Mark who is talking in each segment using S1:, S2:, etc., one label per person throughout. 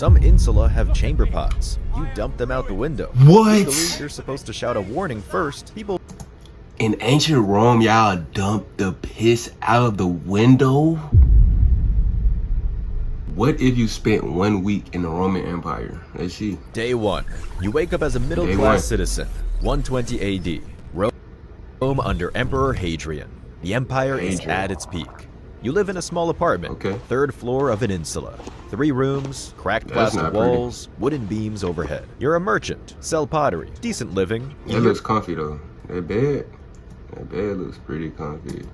S1: Some insula have chamber pots. You dump them out the window.
S2: What?
S1: Legally, you're supposed to shout a warning first. People
S2: In ancient Rome, y'all dumped the piss out of the window? What if you spent 1 week in the Roman Empire? Let's see.
S1: Day 1. You wake up as a middle-class citizen. 120 AD. Rome under Emperor Hadrian. The empire is at its peak. You live in a small apartment, third floor of an insula. 3 rooms, cracked plaster walls, wooden beams overhead. You're a merchant, sell pottery, decent living.
S2: That looks comfy though. That bed looks pretty comfy.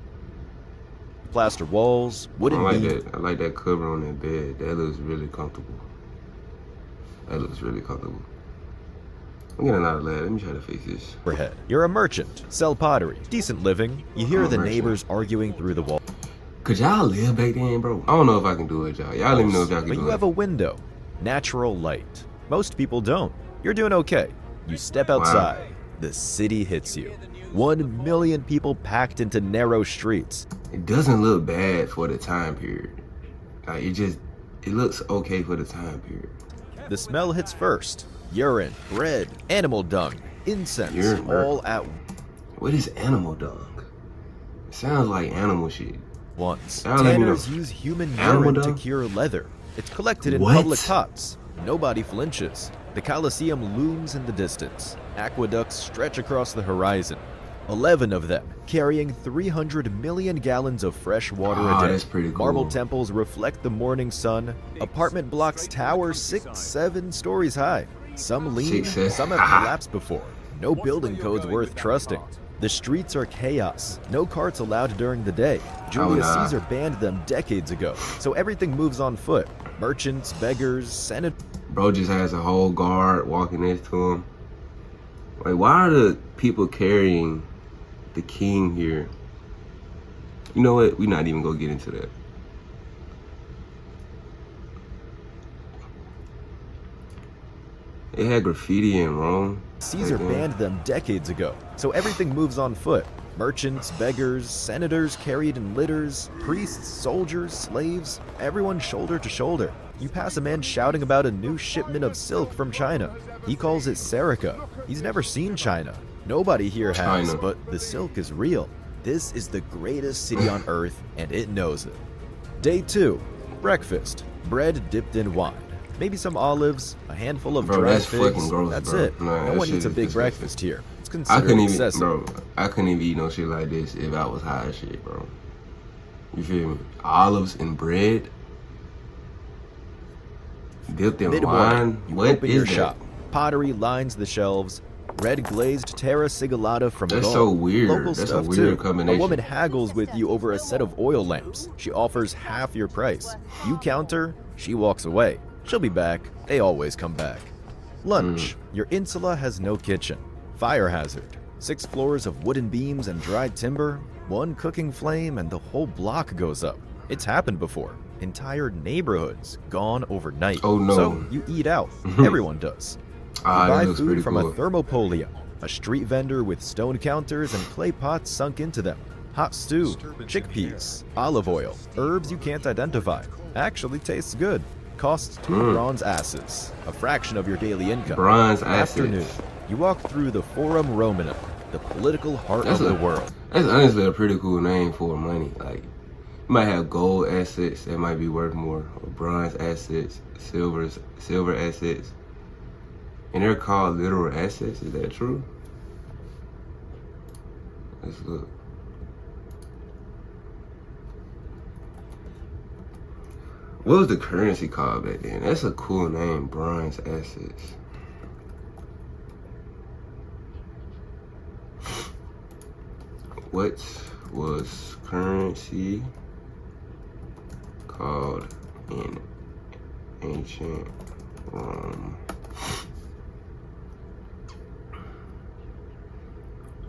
S1: Plaster walls, wooden beams.
S2: I like that cover on that bed. That looks really comfortable. That looks really comfortable. I'm getting out of that. Let me try to fix this.
S1: Overhead. You're a merchant, sell pottery, decent living. You hear the neighbors arguing through the wall.
S2: Could y'all live back then, bro? I don't know if I can do it, y'all. Y'all let me know if y'all can do it.
S1: But you have a window, natural light. Most people don't. You're doing okay. You step outside. The city hits you. 1 million people packed into narrow streets.
S2: It doesn't look bad for the time period. Like, it looks okay for the time period.
S1: The smell hits first. Urine, bread, animal dung, incense, all at
S2: What is animal dung? It sounds like animal shit.
S1: once. Tanners use human urine to cure leather. It's collected in public pots. Nobody flinches. The Colosseum looms in the distance. Aqueducts stretch across the horizon. 11 of them, carrying 300 million gallons of fresh water a day.
S2: That's pretty cool.
S1: Marble temples reflect the morning sun. Apartment blocks tower 6-7 stories high. Some lean, some have collapsed before. No building code's worth trusting. The streets are chaos. No carts allowed during the day. Julius Caesar banned them decades ago, so everything moves on foot. Merchants, beggars, senators.
S2: Bro just has a whole guard walking next to him. Like, why are the people carrying the king here? You know what? We're not even gonna get into that. It had graffiti in Rome.
S1: Caesar banned them decades ago, so everything moves on foot. Merchants, beggars, senators carried in litters, priests, soldiers, slaves, everyone shoulder to shoulder. You pass a man shouting about a new shipment of silk from China. He calls it Serica. He's never seen China. Nobody here has, but the silk is real. This is the greatest city on earth, and it knows it. Day 2, breakfast. Bread dipped in wine. Maybe some olives, a handful of dried figs.
S2: Gross,
S1: that's
S2: bro.
S1: it.
S2: Nah,
S1: no one eats a big breakfast here. It's considered excessive.
S2: I couldn't even eat no shit like this if I was high as shit, bro. You feel me? Olives and bread dipped in wine.
S1: You open your shop. Pottery lines the shelves. Red glazed terra sigillata from
S2: That's
S1: Gaul.
S2: so weird.
S1: Local
S2: That's
S1: stuff
S2: a weird
S1: too.
S2: combination.
S1: A woman haggles with you over a set of oil lamps. She offers half your price. You counter, she walks away. She'll be back. They always come back. Lunch. Your insula has no kitchen. Fire hazard. 6 floors of wooden beams and dried timber. 1 cooking flame and the whole block goes up. It's happened before. Entire neighborhoods gone overnight.
S2: Oh no.
S1: So you eat out. Everyone does. You buy food from a thermopolium, a street vendor with stone counters and clay pots sunk into them. Hot stew, chickpeas, olive oil, herbs you can't identify. Actually tastes good. Costs 2 bronze asses, a fraction of your daily income.
S2: Bronze
S1: Afternoon, you walk through the Forum Romanum, the political heart of the world.
S2: That's honestly a pretty cool name for money. Like, you might have gold assets that might be worth more, or bronze assets, silver assets. And they're called literal assets. Is that true? Let's look. What was the currency called back then? That's a cool name, bronze assets. What was currency called in ancient Rome?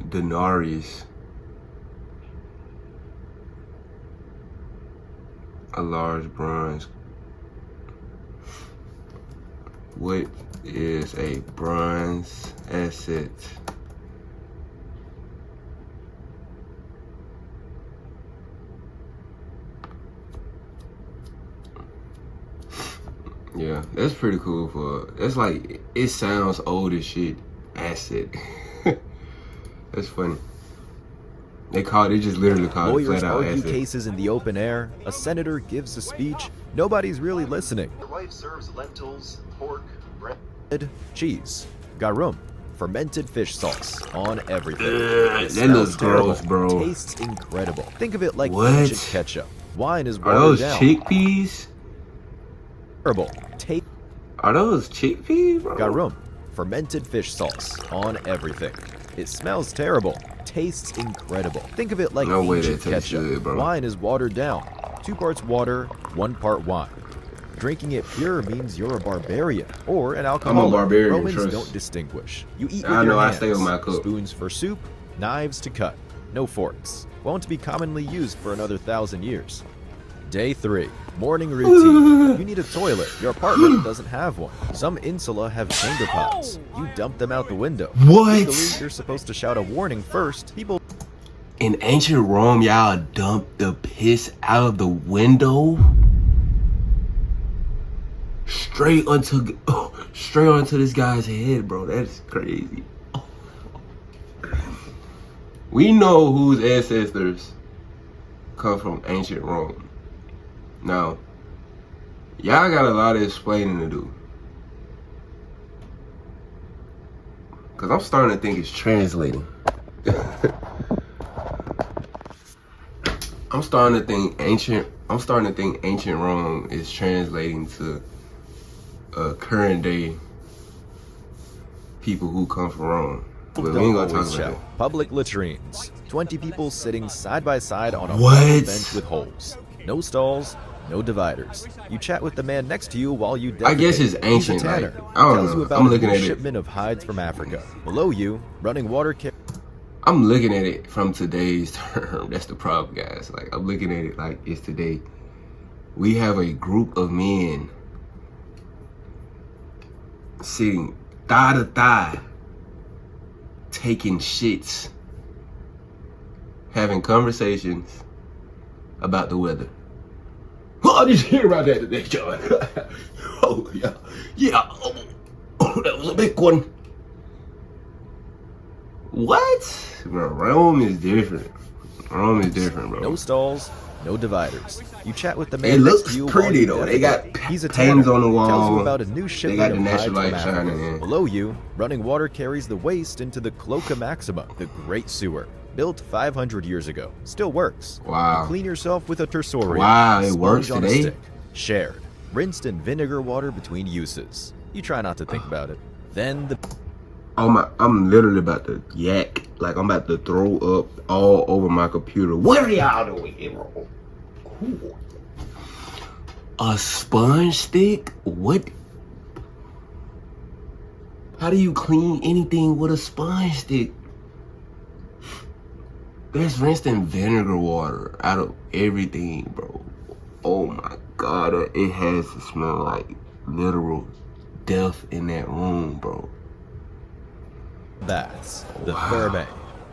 S2: Denarius. A large bronze. What is a bronze asset? Yeah, that's pretty cool for, that's like, it sounds old as shit, asset. That's funny. They just literally called it
S1: Lawyers
S2: flat out
S1: argue
S2: asset.
S1: cases in the open air. A senator gives a speech. Nobody's really listening.
S3: Your wife serves lentils, pork, bread.
S1: Cheese, garum, fermented fish sauce on everything.
S2: That
S1: Smells
S2: looks gross,
S1: terrible.
S2: bro.
S1: Tastes incredible. Think of it like
S2: What?
S1: ancient ketchup. Wine is
S2: Are
S1: watered
S2: those
S1: down.
S2: chickpeas?
S1: Terrible. Taste
S2: Are those chickpeas, bro?
S1: garum, fermented fish sauce on everything. It smells terrible. Tastes incredible. Think of it like
S2: No way
S1: ancient
S2: that tastes
S1: ketchup.
S2: good, bro.
S1: Wine is watered down. 2 parts water, 1 part wine. Drinking it pure means you're a barbarian or an alcoholic.
S2: barbarian,
S1: Romans
S2: trust.
S1: don't distinguish. You eat with
S2: I
S1: your
S2: know, I
S1: hands.
S2: stay with my cup.
S1: Spoons for soup, knives to cut. No forks. Won't be commonly used for another 1,000 years. Day 3. Morning routine. You need a toilet. Your apartment doesn't have one. Some insula have chamber pots. You dump them out the window.
S2: What?
S1: Legally, you're supposed to shout a warning first. People
S2: In ancient Rome, y'all dumped the piss out of the window? Straight onto this guy's head, bro. That's crazy. We know whose ancestors come from ancient Rome. Now, y'all got a lot of explaining to do. Cause I'm starting to think it's translating. I'm starting to think ancient Rome is translating to current day people who come from Rome. But we ain't
S1: don't
S2: gonna talk
S1: always
S2: about
S1: shout.
S2: that.
S1: Public latrines. 20 people sitting side by side on a
S2: What?
S1: wooden bench with holes. No stalls, no dividers. You chat with the man next to you while you defecate.
S2: I guess it's ancient,
S1: He's a tanner.
S2: like, I don't
S1: Tells
S2: know.
S1: you about
S2: I'm
S1: a
S2: looking
S1: new
S2: at it.
S1: shipment of hides from Africa. Below you, running water
S2: I'm looking at it from today's term. That's the problem, guys. Like, I'm looking at it like it's today. We have a group of men sitting thigh to thigh, taking shits, having conversations about the weather. Oh, I just hear about that today, John. Oh, yeah. Yeah. Oh, that was a big one. What? Bro, Rome is different. Rome is different, bro.
S1: No stalls, no dividers. You chat with the man
S2: It
S1: next
S2: looks
S1: to you
S2: pretty,
S1: while you
S2: though. They got
S1: defecate. He's a
S2: paintings
S1: tanner.
S2: on the wall.
S1: Tells you about a new
S2: They
S1: shipment
S2: got the
S1: of hides
S2: natural
S1: from
S2: light
S1: Africa.
S2: shining in.
S1: Below you, running water carries the waste into the Cloaca Maxima, the Great Sewer. Built 500 years ago. Still works.
S2: Wow.
S1: You clean yourself with a tersorium.
S2: Wow, it
S1: Sponge
S2: works
S1: on a
S2: today?
S1: stick. Shared. Rinsed in vinegar water between uses. You try not to think about it. Then the
S2: Oh my, I'm literally about to yak. Like, I'm about to throw up all over my computer. What are y'all doing, bro? A sponge stick? What? How do you clean anything with a sponge stick? There's rinsed in vinegar water out of everything, bro. Oh my god, it has to smell like literal death in that room, bro.
S1: baths, the Thermae.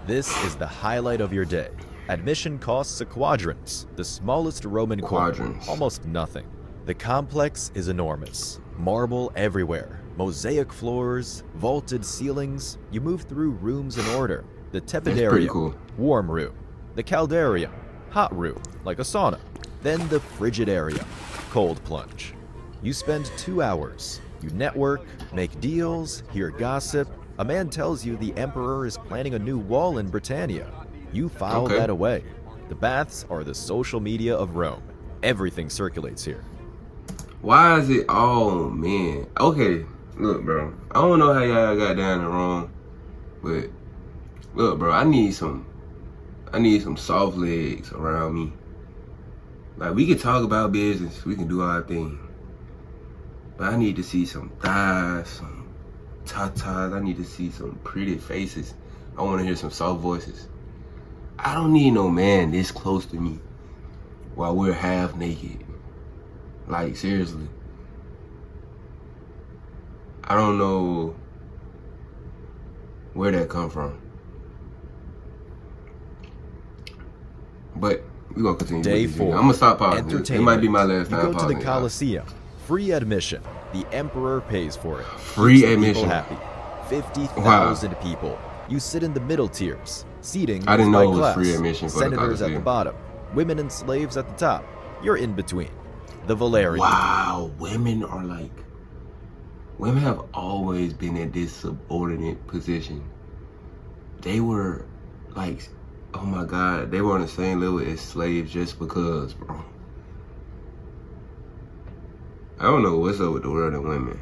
S1: This is the highlight of your day. Admission costs a quadrans, the smallest Roman coin,
S2: Quadrans.
S1: almost nothing. The complex is enormous. Marble everywhere, mosaic floors, vaulted ceilings. You move through rooms in order. The
S2: pretty
S1: tepidarium,
S2: cool.
S1: warm room. The caldarium, hot room, like a sauna. Then the frigidarium, cold plunge. You spend 2 hours. You network, make deals, hear gossip. A man tells you the emperor is planning a new wall in Britannia. You file
S2: Okay.
S1: that away. The baths are the social media of Rome. Everything circulates here.
S2: Why is it all men? Okay, look, bro. I don't know how y'all got down the wrong, but look, bro. I need some soft legs around me. Like, we can talk about business, we can do our thing, but I need to see some thighs, some tatas. I need to see some pretty faces. I want to hear some soft voices. I don't need no man this close to me while we're half naked. Like, seriously. I don't know where that come from. But we gonna continue.
S1: Day
S2: with this video.
S1: 4.
S2: I'm gonna stop pausing. It
S1: Entertainment.
S2: might be my last
S1: You
S2: time
S1: go to the
S2: pausing, y'all.
S1: Colosseum. Free admission. The emperor pays for it.
S2: Free
S1: Keeps the
S2: admission.
S1: people happy. 50,000 people. You sit in the middle tiers. Seating
S2: I didn't
S1: is
S2: know
S1: by
S2: it was
S1: class.
S2: free admission for the
S1: Senators at the
S2: Coliseum.
S1: bottom. Women and slaves at the top. You're in between. The Valerian.
S2: Wow, women have always been in this subordinate position. They were like, oh my God, they were on the same level as slaves just because, bro. I don't know what's up with the world of women.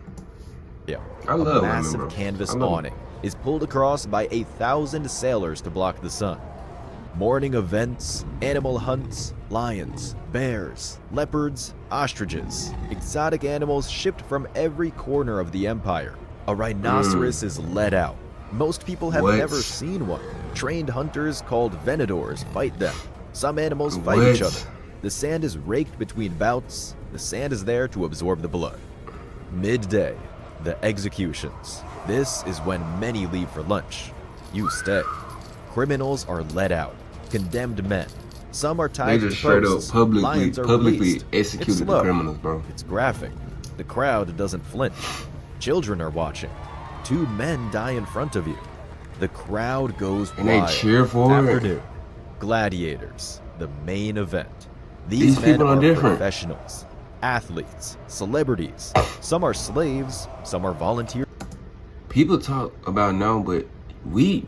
S1: Yeah.
S2: I love
S1: a
S2: women,
S1: massive
S2: bro.
S1: canvas
S2: I love
S1: awning is pulled across by 1,000 sailors to block the sun. Morning events, animal hunts, lions, bears, leopards, ostriches, exotic animals shipped from every corner of the empire. A rhinoceros is led out. Most people have
S2: What?
S1: never seen one. Trained hunters called venadors fight them. Some animals fight
S2: What?
S1: each other. The sand is raked between bouts. The sand is there to absorb the blood. Midday, the executions. This is when many leave for lunch. You stay. Criminals are let out. Condemned men. Some are
S2: They
S1: tied
S2: just
S1: to
S2: straight up
S1: posts.
S2: publicly
S1: Lions are
S2: publicly
S1: released. It's
S2: executed the
S1: slow.
S2: criminals, bro.
S1: It's graphic. The crowd doesn't flinch. Children are watching. 2 men die in front of you. The crowd goes
S2: And they
S1: wild.
S2: cheer for it?
S1: Afternoon. Gladiators. The main event.
S2: These
S1: men
S2: people are different.
S1: professionals, athletes, celebrities. Some are slaves. Some are volunteers.
S2: People talk about now, but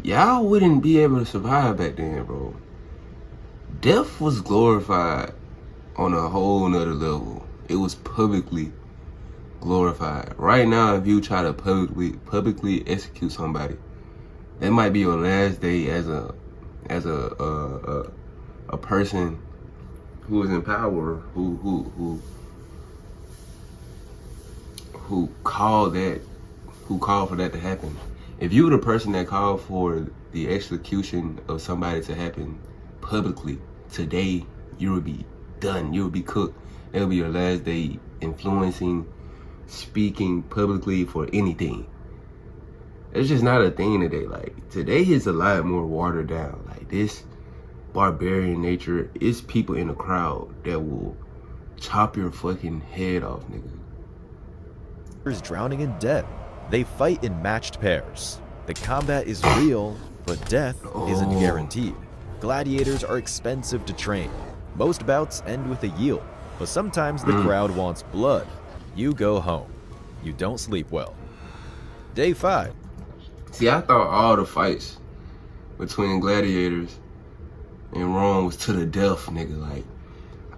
S2: y'all wouldn't be able to survive back then, bro. Death was glorified on a whole nother level. It was publicly glorified. Right now, if you try to publicly execute somebody, that might be your last day as a person who is in power, who called for that to happen. If you were the person that called for the execution of somebody to happen publicly today, you would be done. You would be cooked. That would be your last day influencing, speaking publicly for anything. It's just not a thing today. Like, today is a lot more watered down. Like, this barbarian nature is people in the crowd that will chop your fucking head off, nigga.
S1: Drowning in debt. They fight in matched pairs. The combat is real, but death isn't
S2: Oh.
S1: guaranteed. Gladiators are expensive to train. Most bouts end with a yield, but sometimes the crowd wants blood. You go home. You don't sleep well. Day 5.
S2: See, I thought all the fights between gladiators and Rome was to the death, nigga. Like,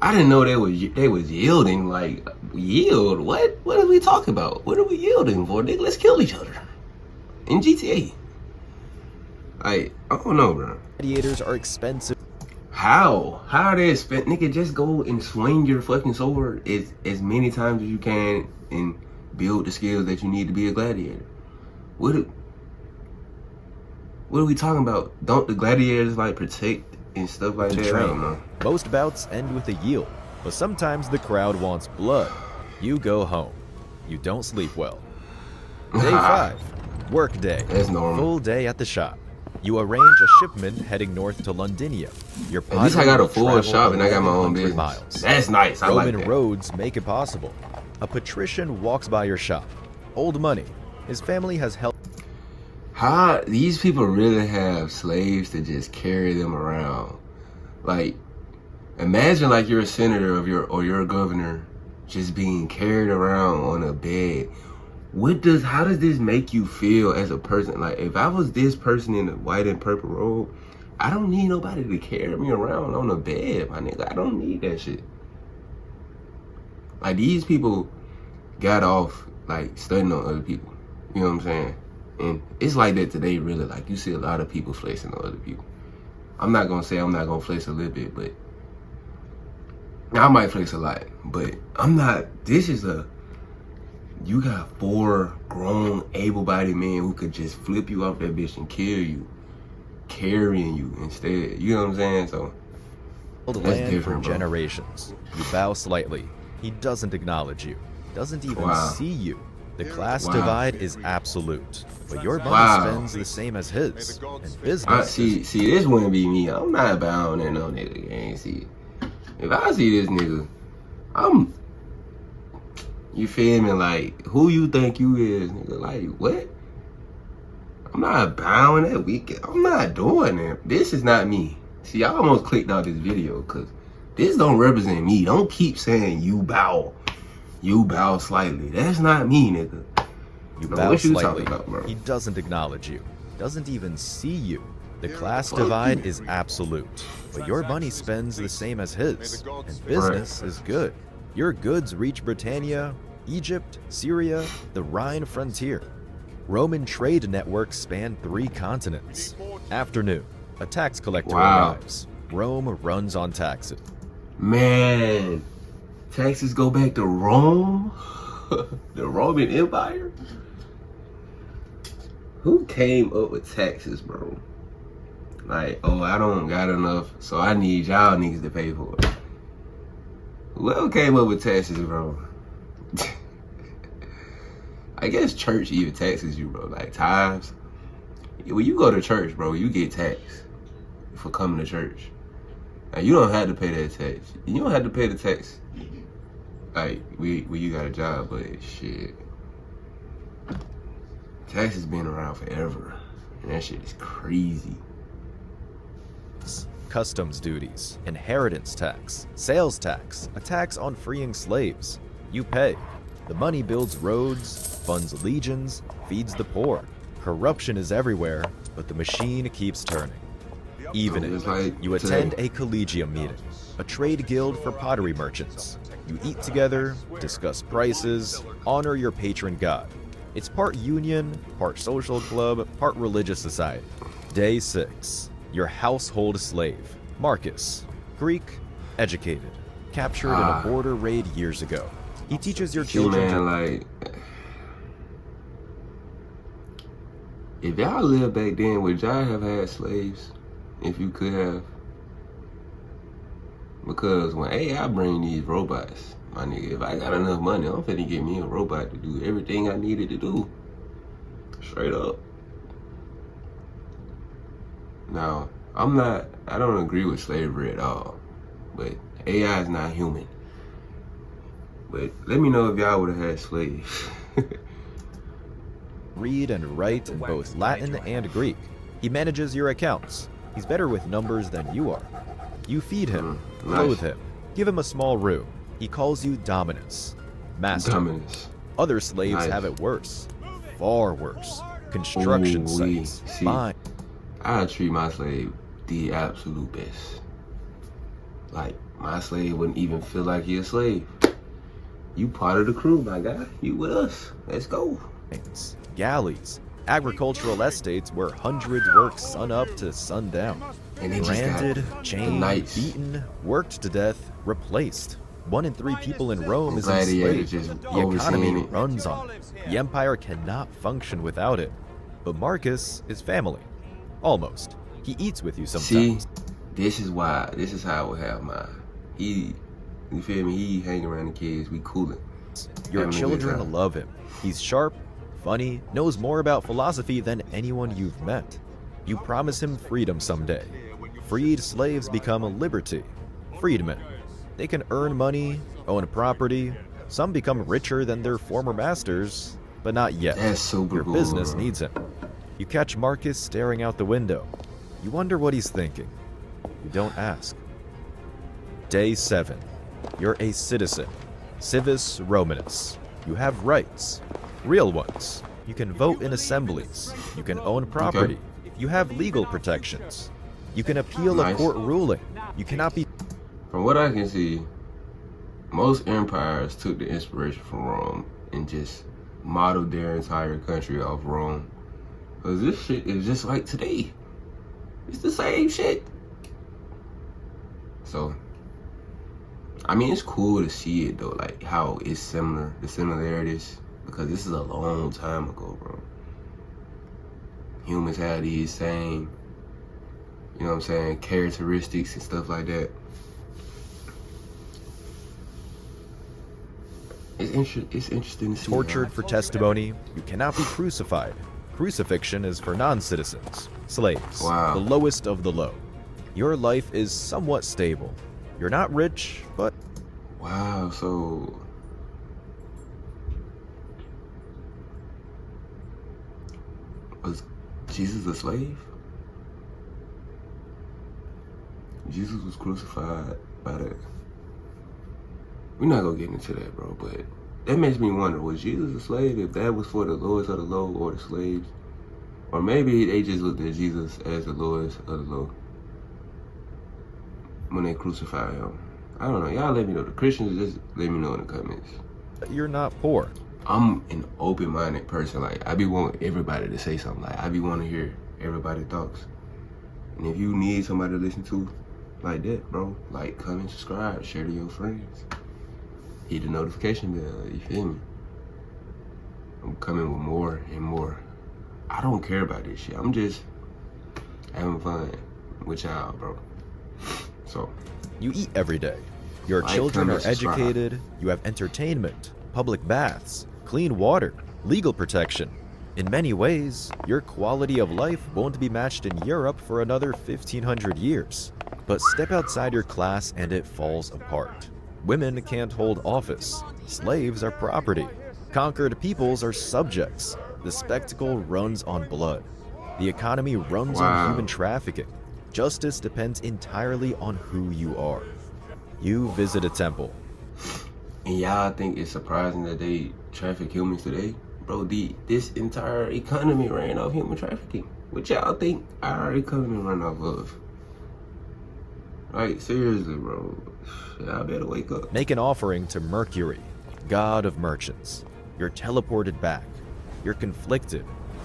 S2: I didn't know they was yielding. Like, yield? What are we talking about? What are we yielding for, nigga? Let's kill each other in GTA. Like, I don't know, bro.
S1: Gladiators are expensive.
S2: How are they spent? Nigga, just go and swing your fucking sword as many times as you can and build the skills that you need to be a gladiator. What are we talking about? Don't the gladiators like protect and stuff like
S1: to
S2: that? I
S1: train.
S2: don't know.
S1: Most bouts end with a yield, but sometimes the crowd wants blood. You go home. You don't sleep well. Day 5. Work day.
S2: That's normal.
S1: Full day at the shop. You arrange a shipment heading north to Londinia. Your
S2: At least I got a
S1: will
S2: full
S1: travel
S2: shop and I got my own
S1: 1100
S2: business.
S1: miles.
S2: That's nice. I like
S1: Roman
S2: that.
S1: roads make it possible. A patrician walks by your shop. Old money. His family has helped.
S2: How these people really have slaves to just carry them around? Like, imagine like you're a senator or you're a governor just being carried around on a bed. How does this make you feel as a person? Like, if I was this person in the white and purple robe, I don't need nobody to carry me around on a bed, my nigga. I don't need that shit. Like, these people got off like studying on other people. You know what I'm saying? And it's like that today, really. Like, you see a lot of people flexing on other people. I'm not gonna say I'm not gonna flex a little bit, but I might flex a lot. But I'm not. You got 4 grown, able-bodied men who could just flip you off that bitch and kill you, carrying you instead. You know what I'm saying? So
S1: The
S2: that's
S1: land for
S2: different, bro.
S1: generations. You bow slightly. He doesn't acknowledge you. Doesn't even
S2: Wow.
S1: see you. The class
S2: Wow.
S1: divide is absolute. But your money
S2: Wow.
S1: spends the same as his. And business
S2: I
S1: is
S2: see, this wouldn't be me. I'm not bowing at no nigga gang. See, if I see this nigga, You feel me? Like, who you think you is, nigga? Like, what? I'm not bowing that weekend. I'm not doing it. This is not me. See, I almost clicked out this video because this don't represent me. Don't keep saying you bow. You bow slightly. That's not me, nigga.
S1: You
S2: No,
S1: bow
S2: what you
S1: slightly.
S2: talking about, bro?
S1: He doesn't acknowledge you, doesn't even see you. The class divide is absolute, but your money spends the same as his, and business is good. Your goods reach Britannia, Egypt, Syria, the Rhine frontier. Roman trade networks span 3 continents. Afternoon, a tax collector arrives. Rome runs on taxes.
S2: Man, taxes go back to Rome? The Roman Empire? Who came up with taxes, bro? Like, oh, I don't got enough, so I need y'all niggas to pay for it. Whoever came up with taxes, bro? I guess church even taxes you, bro. Like, tithes. When you go to church, bro, you get taxed for coming to church. Now, you don't have to pay that tax. You don't have to pay the tax, like, when you got a job, but shit. Taxes been around forever, and that shit is crazy.
S1: Customs duties, inheritance tax, sales tax, a tax on freeing slaves. You pay. The money builds roads, funds legions, feeds the poor. Corruption is everywhere, but the machine keeps turning. Even
S2: So it's
S1: if
S2: like
S1: you attend
S2: today.
S1: a collegium meeting, a trade guild for pottery merchants. You eat together, discuss prices, honor your patron god. It's part union, part social club, part religious society. Day 6. Your household slave, Marcus, Greek, educated, captured in a border raid years ago. He teaches your
S2: See,
S1: children
S2: man, like, if y'all lived back then, would y'all have had slaves? If you could have? Because when AI bring these robots, my nigga, if I got enough money, I'm finna get me a robot to do everything I needed to do. Straight up. Now, I don't agree with slavery at all, but AI is not human. But let me know if y'all would have had slaves.
S1: read and write in both Latin and Greek. He manages your accounts. He's better with numbers than you are. You feed him, clothe him, give him a small room. He calls you Dominus, master.
S2: Dominus.
S1: Other slaves
S2: Nice.
S1: have it worse, far worse. Construction
S2: Ooh-wee.
S1: sites,
S2: See,
S1: mine.
S2: I treat my slave the absolute best. Like, my slave wouldn't even feel like he a slave. You part of the crew, my guy. You with us. Let's go.
S1: Galleys, agricultural estates where hundreds work sun up to sun down.
S2: And they just got
S1: Branded,
S2: the
S1: chained,
S2: knights.
S1: beaten, worked to death, replaced. 1 in 3 people in Rome is
S2: Gladiators
S1: enslaved.
S2: just
S1: The economy
S2: overseeing it.
S1: runs on it. The empire cannot function without it. But Marcus is family. Almost. He eats with you
S2: See,
S1: sometimes.
S2: this is how I would have mine. You feel me? He hang around the kids. We coolin'.
S1: Your
S2: having a good
S1: children
S2: time.
S1: love him. He's sharp, funny, knows more about philosophy than anyone you've met. You promise him freedom someday. Freed slaves become a liberty. Freedmen. They can earn money, own property. Some become richer than their former masters, but not yet.
S2: That's super
S1: Your
S2: cool,
S1: business
S2: bro.
S1: needs him. You catch Marcus staring out the window. You wonder what he's thinking. You don't ask. Day 7. You're a citizen. Civis Romanus. You have rights. Real ones. You can vote in assemblies. You can own property. You have legal protections. You can appeal a
S2: Nice.
S1: court ruling. You cannot be
S2: From what I can see, most empires took the inspiration from Rome and just modeled their entire country off Rome. Cause this shit is just like today. It's the same shit. So, I mean, it's cool to see it though, like how it's similar, the similarities, because this is a long time ago, bro. Humans have these same, you know what I'm saying, characteristics and stuff like that. It's interesting to see.
S1: tortured for testimony. You cannot be crucified. Crucifixion is for non-citizens, slaves,
S2: Wow.
S1: the lowest of the low. Your life is somewhat stable. You're not rich, but
S2: Wow, so Was Jesus a slave? Jesus was crucified by the... We're not gonna get into that, bro, but that makes me wonder, was Jesus a slave if that was for the lowest of the low or the slaves? Or maybe they just looked at Jesus as the lowest of the low when they crucified him. I don't know. Y'all let me know. The Christians, just let me know in the comments.
S1: You're not poor.
S2: I'm an open-minded person. Like, I be wanting everybody to say something. Like, I be wanting to hear everybody's thoughts. And if you need somebody to listen to like that, bro, like, comment, subscribe, share to your friends. Hit the notification bell, you feel me? I'm coming with more and more. I don't care about this shit. I'm just having fun with y'all, bro. So,
S1: You eat every day. Your
S2: like,
S1: children are
S2: comment, subscribe.
S1: educated. You have entertainment, public baths, clean water, legal protection. In many ways, your quality of life won't be matched in Europe for another 1,500 years. But step outside your class and it falls apart. Women can't hold office. Slaves are property. Conquered peoples are subjects. The spectacle runs on blood. The economy runs on
S2: Wow.
S1: human trafficking. Justice depends entirely on who you are. You visit a temple.
S2: And y'all think it's surprising that they traffic humans today? Bro, this entire economy ran off human trafficking. What y'all think our economy run off of? Like, seriously, bro. Y'all better wake up.
S1: Make an offering to Mercury, god of merchants. You're teleported back. You're conflicted.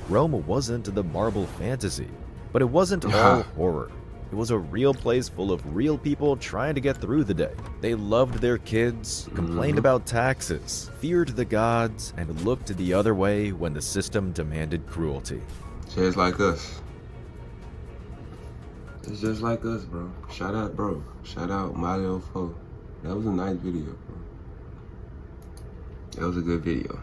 S1: Rome wasn't the marble fantasy, but it wasn't all horror. It was a real place full of real people trying to get through the day. They loved their kids, complained about taxes, feared the gods, and looked the other way when the system demanded cruelty.
S2: Just like us. It's just like us, bro. Shout out, bro. Shout out Mario 4. That was a nice video, bro. That was a good video.